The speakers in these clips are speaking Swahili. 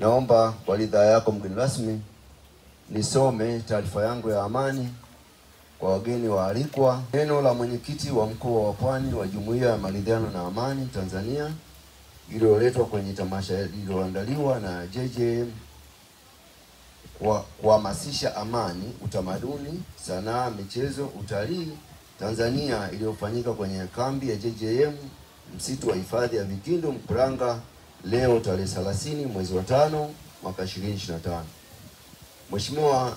Naomba kwa ridhaa yako mgeni rasmi nisome taarifa yangu ya amani kwa wageni waalikwa. Neno la mwenyekiti wa mkoa wa Pwani wa Jumuiya ya Maridhiano na Amani Tanzania iliyoletwa kwenye tamasha lililoandaliwa na JJM kuhamasisha amani, utamaduni, sanaa, michezo, utalii Tanzania iliyofanyika kwenye kambi ya JJM msitu wa hifadhi ya Vikindu Mkuranga leo tarehe 30 mwezi wa 5 mwaka 2025. Mheshimiwa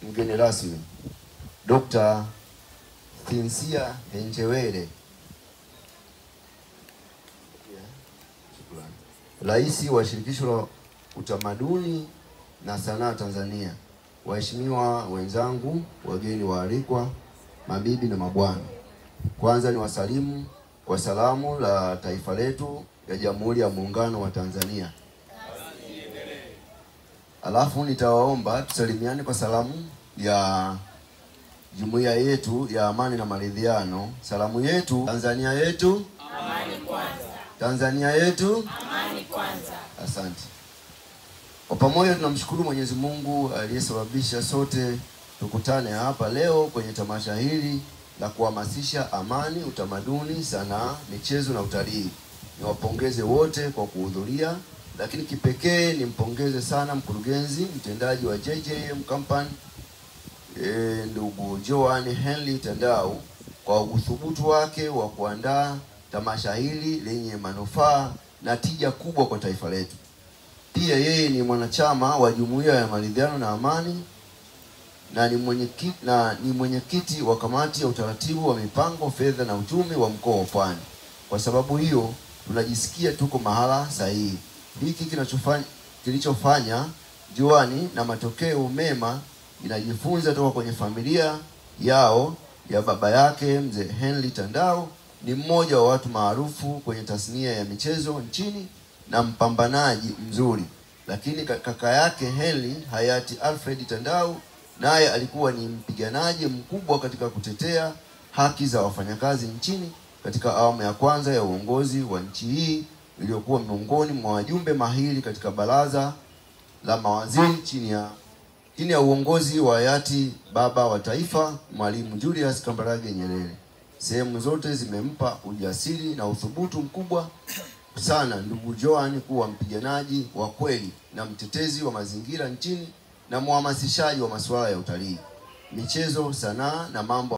mgeni rasmi Dr. Thinsia Henjewele, Rais wa Shirikisho la Utamaduni na Sanaa Tanzania, waheshimiwa wenzangu, wageni waalikwa, mabibi na mabwana. Kwanza ni wasalimu kwa salamu la taifa letu ya Jamhuri ya Muungano wa Tanzania. Alafu nitawaomba tusalimiane kwa salamu ya jumuiya yetu ya amani na maridhiano. Salamu yetu: Tanzania yetu amani kwanza. Tanzania yetu amani kwanza. Asante. Kwa pamoja tunamshukuru Mwenyezi Mungu aliyesababisha sote tukutane hapa leo kwenye tamasha hili la kuhamasisha amani, utamaduni, sanaa, michezo na utalii. Niwapongeze wote kwa kuhudhuria, lakini kipekee nimpongeze sana mkurugenzi mtendaji wa JJM Company ndugu Joan Henry Tandau kwa uthubutu wake wa kuandaa tamasha hili lenye manufaa na tija kubwa kwa taifa letu. Pia yeye ni mwanachama wa Jumuiya ya Maridhiano na Amani na ni mwenyekiti wa kamati ya utaratibu wa mipango, fedha na uchumi wa mkoa wa Pwani. Kwa sababu hiyo tunajisikia tuko mahala sahihi. Hiki kilichofanya Joani na matokeo mema inajifunza toka kwenye familia yao ya baba yake mzee Henry Tandau. Ni mmoja wa watu maarufu kwenye tasnia ya michezo nchini na mpambanaji mzuri. Lakini kaka yake Henry, hayati Alfred Tandau, naye alikuwa ni mpiganaji mkubwa katika kutetea haki za wafanyakazi nchini katika awamu ya kwanza ya uongozi wa nchi hii, iliyokuwa miongoni mwa wajumbe mahiri katika baraza la mawaziri chini ya uongozi wa hayati baba wa taifa Mwalimu Julius Kambarage Nyerere. Sehemu zote zimempa ujasiri na uthubutu mkubwa sana ndugu Joan kuwa mpiganaji wa kweli na mtetezi wa mazingira nchini na mhamasishaji wa masuala ya utalii, michezo, sanaa na mambo